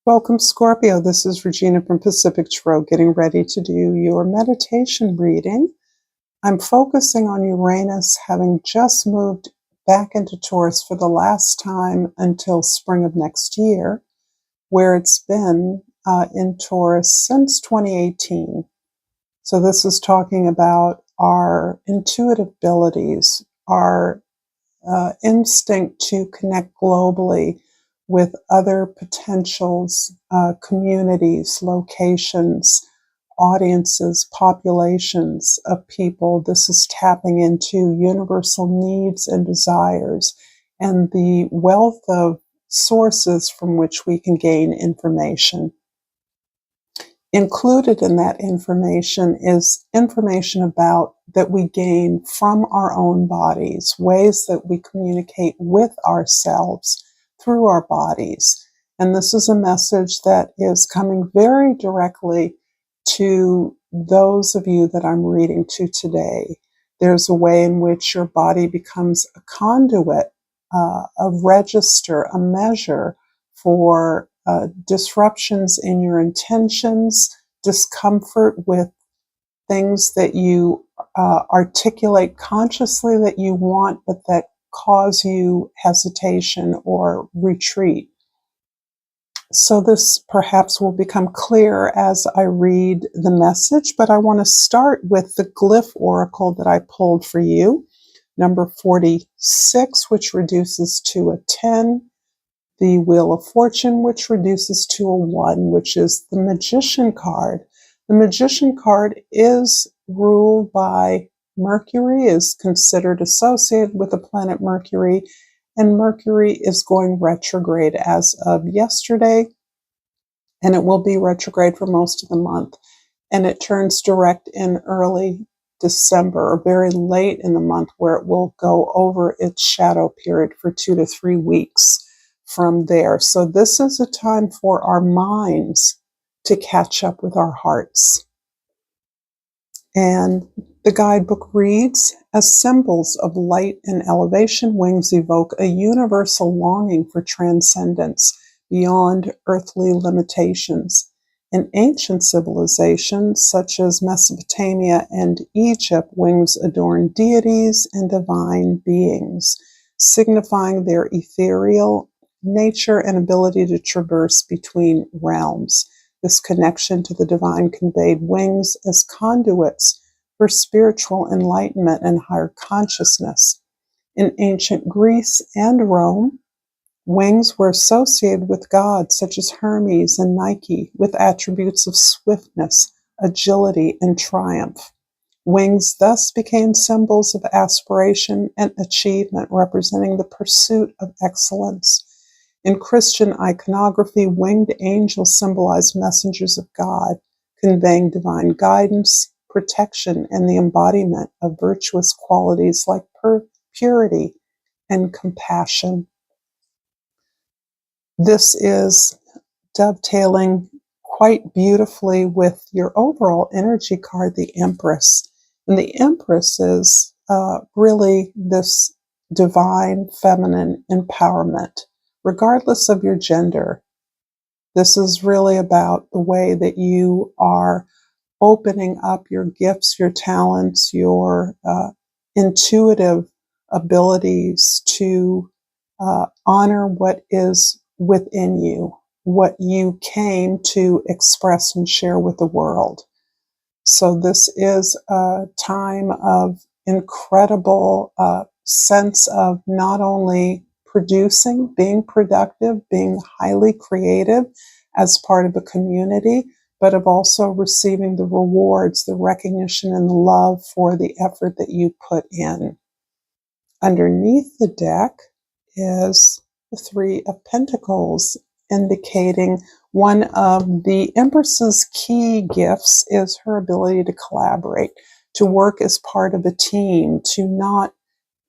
Welcome, Scorpio. This is Regina from Pacific Tarot, getting ready to do your meditation reading. I'm focusing on Uranus having just moved back into Taurus for the last time until spring of next year, where it's been in Taurus since 2018. So this is talking about our intuitive abilities, our instinct to connect globally with other potentials, communities, locations, audiences, populations of people. This is tapping into universal needs and desires and the wealth of sources from which we can gain information. Included in that information is information about that we gain from our own bodies, ways that we communicate with ourselves through our bodies. And this is a message that is coming very directly to those of you that I'm reading to today. There's a way in which your body becomes a conduit, a register, a measure for disruptions in your intentions, discomfort with things that you articulate consciously that you want, but that cause you hesitation or retreat. So this perhaps will become clear as I read the message, but I want to start with the glyph oracle that I pulled for you, number 46, which reduces to a 10, the Wheel of Fortune, which reduces to a 1, which is the Magician card. The Magician card is ruled by Mercury, is considered associated with the planet Mercury, and Mercury is going retrograde as of yesterday, and it will be retrograde for most of the month. And it turns direct in early December, or very late in the month, where it will go over its shadow period for 2 to 3 weeks from there. So this is a time for our minds to catch up with our hearts. And the guidebook reads, as symbols of light and elevation, wings evoke a universal longing for transcendence beyond earthly limitations. In ancient civilizations such as Mesopotamia and Egypt, wings adorn deities and divine beings, signifying their ethereal nature and ability to traverse between realms. This connection to the divine conveyed wings as conduits for spiritual enlightenment and higher consciousness. In ancient Greece and Rome, wings were associated with gods such as Hermes and Nike, with attributes of swiftness, agility, and triumph. Wings thus became symbols of aspiration and achievement, representing the pursuit of excellence. In Christian iconography, winged angels symbolize messengers of God, conveying divine guidance, protection, and the embodiment of virtuous qualities like purity and compassion. This is dovetailing quite beautifully with your overall energy card, the Empress. And the Empress is really this divine feminine empowerment, regardless of your gender. This is really about the way that you are opening up your gifts, your talents, your intuitive abilities to honor what is within you, what you came to express and share with the world. So this is a time of incredible sense of not only producing, being productive, being highly creative as part of a community, but of also receiving the rewards, the recognition, and the love for the effort that you put in. Underneath the deck is the Three of Pentacles, indicating one of the Empress's key gifts is her ability to collaborate, to work as part of a team, to not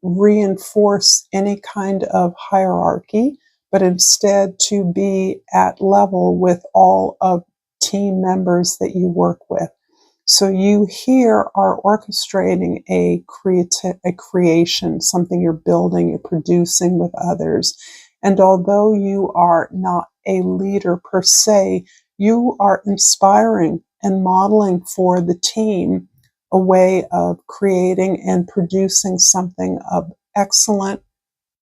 reinforce any kind of hierarchy, but instead to be at level with all of team members that you work with. So you here are orchestrating a creation, something you're building, you're producing with others. And although you are not a leader per se. You are inspiring and modeling for the team a way of creating and producing something of excellent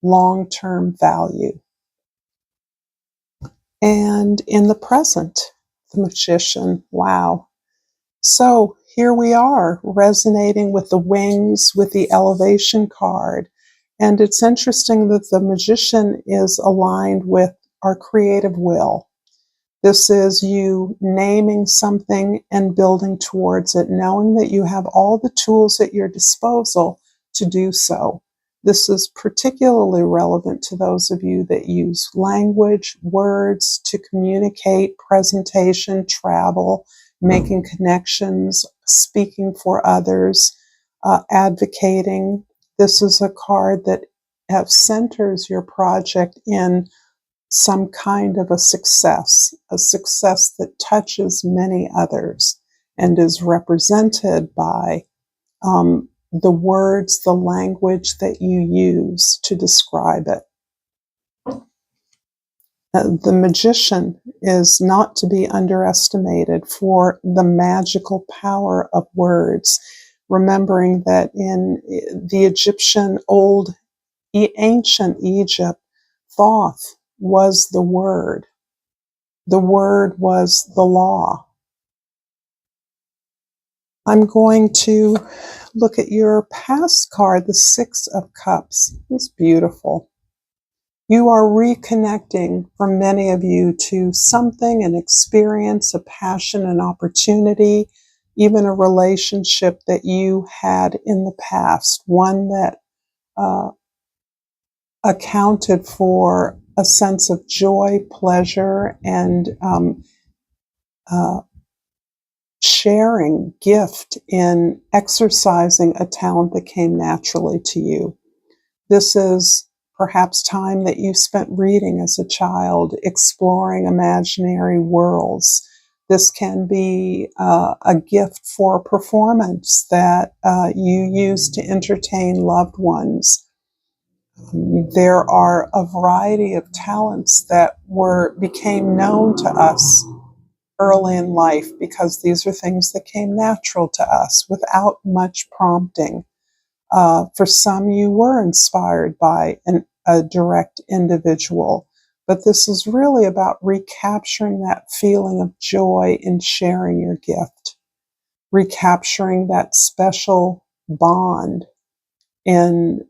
long-term value. And in the present, the Magician, wow. So here we are, resonating with the wings, with the elevation card. And it's interesting that the Magician is aligned with our creative will. This is you naming something and building towards it, knowing that you have all the tools at your disposal to do so. This is particularly relevant to those of you that use language, words to communicate, presentation, travel, making connections, speaking for others, advocating. This is a card that centers your project in some kind of a success that touches many others and is represented by the words, the language that you use to describe it. The Magician is not to be underestimated for the magical power of words, remembering that in the Egyptian ancient Egypt, Thoth was the word. The word was the law. I'm going to look at your past card, the Six of Cups. It's beautiful. You are reconnecting, for many of you, to something, an experience, a passion, an opportunity, even a relationship that you had in the past, one that accounted for a sense of joy, pleasure, and sharing, gift in exercising a talent that came naturally to you. This is perhaps time that you spent reading as a child, exploring imaginary worlds. This can be a gift for a performance that you use to entertain loved ones. There are a variety of talents that became known to us early in life because these are things that came natural to us without much prompting. For some, you were inspired by a direct individual, but this is really about recapturing that feeling of joy in sharing your gift, recapturing that special bond in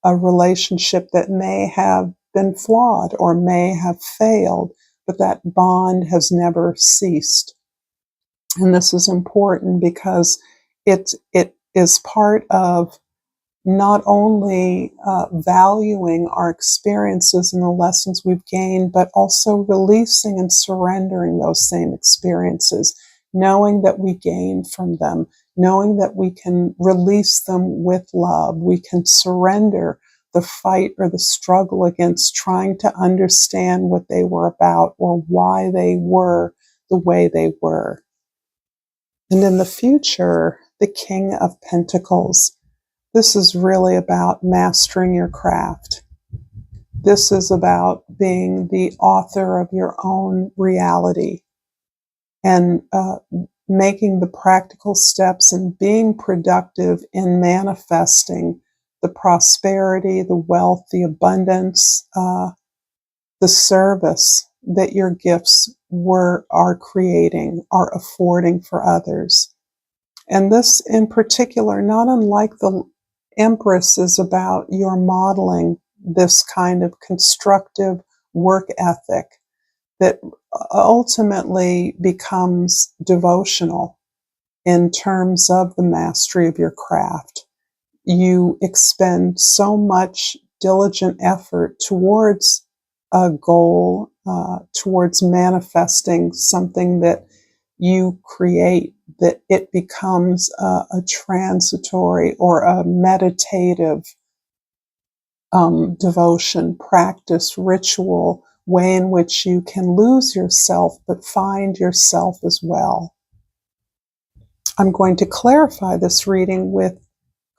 a relationship that may have been flawed or may have failed, but that bond has never ceased. And this is important because it is part of not only valuing our experiences and the lessons we've gained, but also releasing and surrendering those same experiences, knowing that we gain from them, knowing that we can release them with love. We can surrender the fight or the struggle against trying to understand what they were about or why they were the way they were. And in the future, the King of Pentacles. This is really about mastering your craft. This is about being the author of your own reality and making the practical steps and being productive in manifesting the prosperity, the wealth, the abundance, the service that your gifts are creating, are affording for others. And this in particular, not unlike the Empress, is about your modeling this kind of constructive work ethic that ultimately becomes devotional in terms of the mastery of your craft. You expend so much diligent effort towards a goal, towards manifesting something that you create, that it becomes a transitory or a meditative devotion, practice, ritual, way in which you can lose yourself but find yourself as well. I'm going to clarify this reading with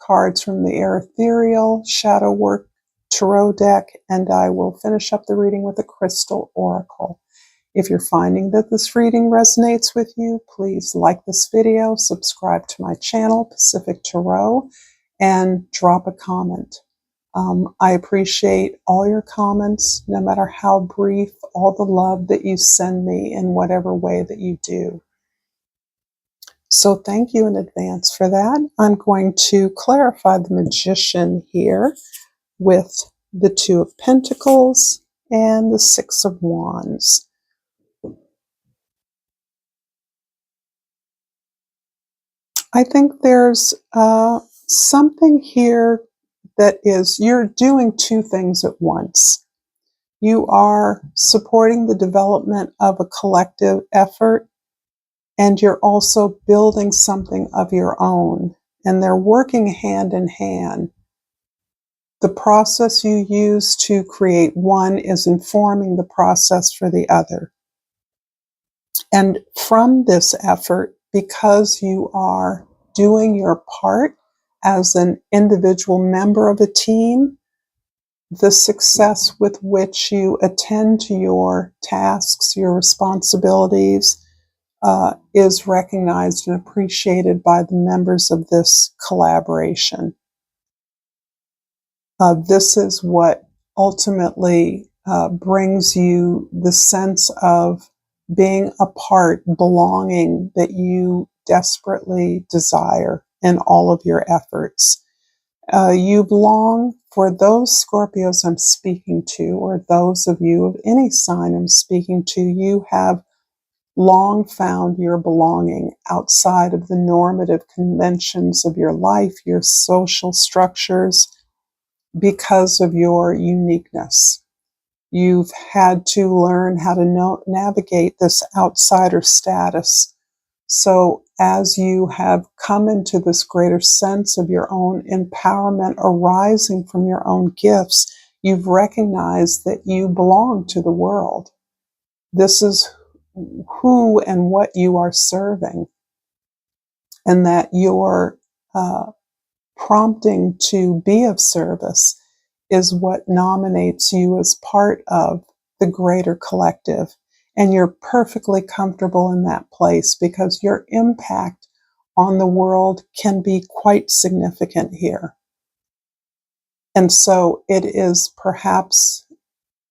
cards from the Ethereal Shadow Work Tarot deck, and I will finish up the reading with a Crystal Oracle. If you're finding that this reading resonates with you, please like this video, subscribe to my channel, Pacific Tarot, and drop a comment. I appreciate all your comments, no matter how brief, all the love that you send me in whatever way that you do. So thank you in advance for that. I'm going to clarify the Magician here with the Two of Pentacles and the Six of Wands. I think there's something here that is, you're doing two things at once. You are supporting the development of a collective effort, and you're also building something of your own, and they're working hand in hand. The process you use to create one is informing the process for the other. And from this effort, because you are doing your part as an individual member of a team, the success with which you attend to your tasks, your responsibilities, is recognized and appreciated by the members of this collaboration. This is what ultimately brings you the sense of being a part, belonging that you desperately desire in all of your efforts. You belong, for those Scorpios I'm speaking to, or those of you of any sign I'm speaking to, you have long found your belonging outside of the normative conventions of your life, your social structures, because of your uniqueness. You've had to learn how to navigate this outsider status. So as you have come into this greater sense of your own empowerment arising from your own gifts, you've recognized that you belong to the world. This is who and what you are serving, and that your prompting to be of service is what nominates you as part of the greater collective. And you're perfectly comfortable in that place because your impact on the world can be quite significant here. And so it is perhaps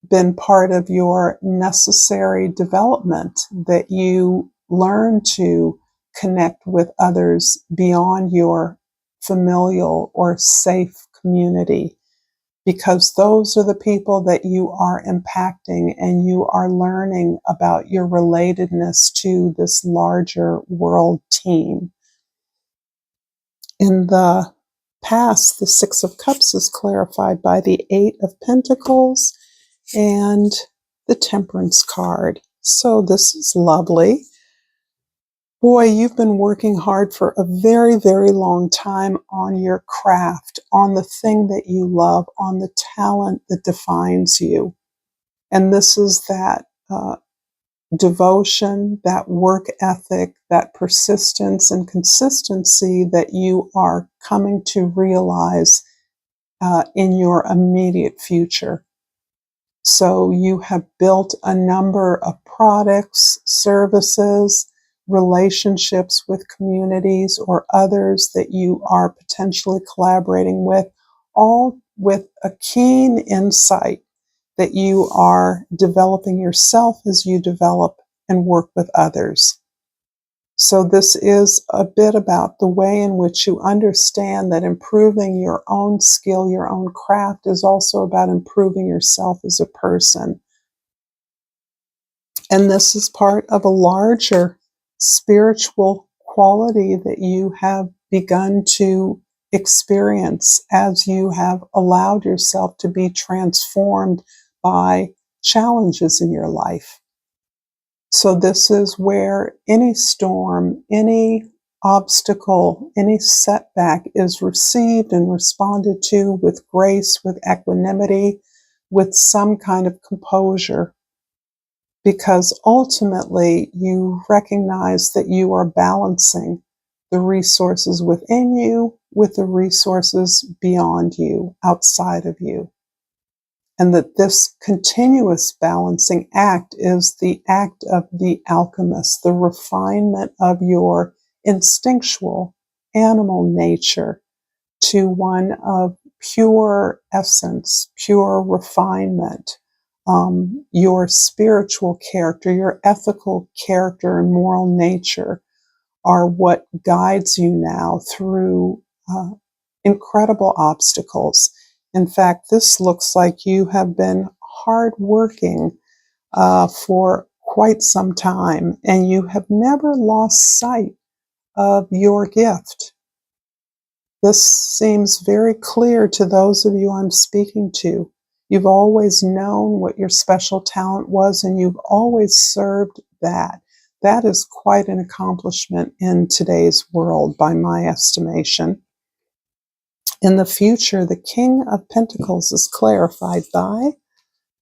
been part of your necessary development that you learn to connect with others beyond your familial or safe community, because those are the people that you are impacting, and you are learning about your relatedness to this larger world team. In the past, the Six of Cups is clarified by the Eight of Pentacles and the Temperance card. So this is lovely. Boy, you've been working hard for a very, very long time on your craft, on the thing that you love, on the talent that defines you. And this is that devotion, that work ethic, that persistence and consistency that you are coming to realize in your immediate future. So you have built a number of products, services, relationships with communities or others that you are potentially collaborating with, all with a keen insight that you are developing yourself as you develop and work with others. So this is a bit about the way in which you understand that improving your own skill, your own craft, is also about improving yourself as a person. And this is part of a larger spiritual quality that you have begun to experience as you have allowed yourself to be transformed by challenges in your life. So this is where any storm, any obstacle, any setback is received and responded to with grace, with equanimity, with some kind of composure, because ultimately you recognize that you are balancing the resources within you with the resources beyond you, outside of you. and that this continuous balancing act is the act of the alchemist, the refinement of your instinctual animal nature to one of pure essence, pure refinement. Your spiritual character, your ethical character and moral nature are what guides you now through incredible obstacles. In fact, this looks like you have been hard working for quite some time, and you have never lost sight of your gift. This seems very clear to those of you I'm speaking to. You've always known what your special talent was, and you've always served that. That is quite an accomplishment in today's world, by my estimation. In the future, the King of Pentacles is clarified by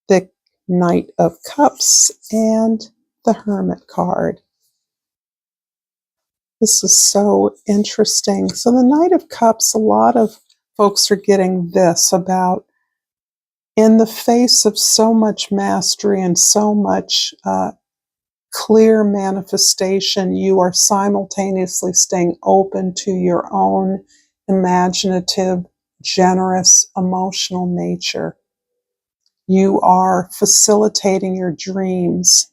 the Knight of Cups and the Hermit card. This is so interesting. So the Knight of Cups, a lot of folks are getting this about, in the face of so much mastery and so much clear manifestation, you are simultaneously staying open to your own imaginative, generous, emotional nature. You are facilitating your dreams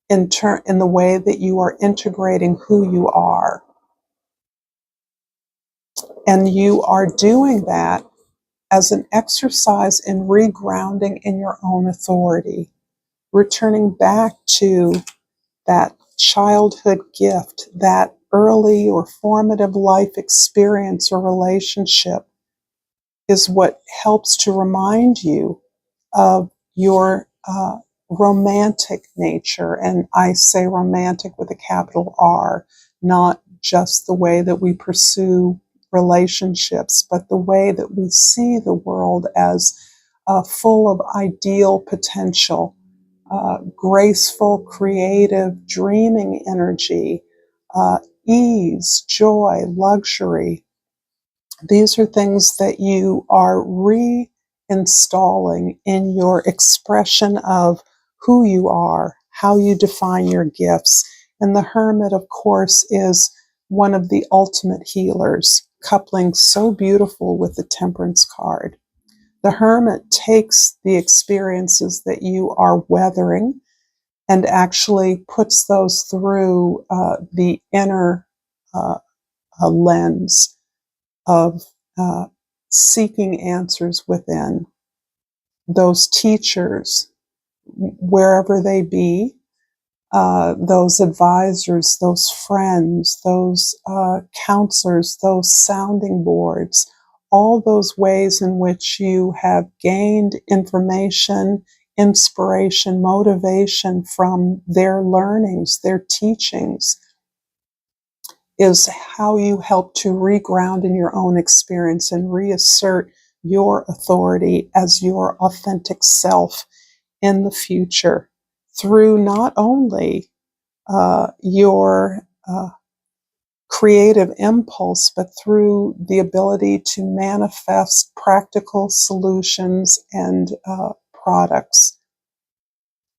in the way that you are integrating who you are. And you are doing that as an exercise in regrounding in your own authority, returning back to that childhood gift, that early or formative life experience or relationship is what helps to remind you of your romantic nature. And I say romantic with a capital R, not just the way that we pursue relationships, but the way that we see the world as full of ideal potential, graceful, creative, dreaming energy, ease, joy, luxury. These are things that you are reinstalling in your expression of who you are, how you define your gifts. And the Hermit, of course, is one of the ultimate healers, coupling so beautiful with the Temperance card. The Hermit takes the experiences that you are weathering and actually puts those through the inner lens of seeking answers within. Those teachers, wherever they be, those advisors, those friends, those counselors, those sounding boards, all those ways in which you have gained information, inspiration, motivation from their learnings, their teachings, is how you help to reground in your own experience and reassert your authority as your authentic self in the future through not only your creative impulse, but through the ability to manifest practical solutions and products,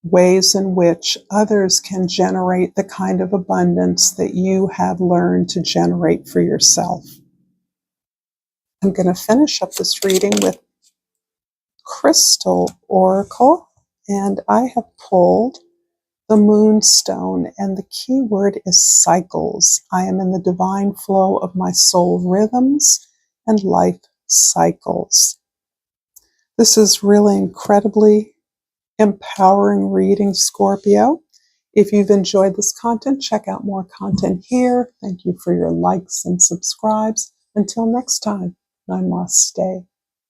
ways in which others can generate the kind of abundance that you have learned to generate for yourself. I'm going to finish up this reading with Crystal Oracle, and I have pulled the Moonstone, and the key word is cycles. I am in the divine flow of my soul rhythms and life cycles. This is really incredibly empowering reading, Scorpio. If you've enjoyed this content, check out more content here. Thank you for your likes and subscribes. Until next time, namaste.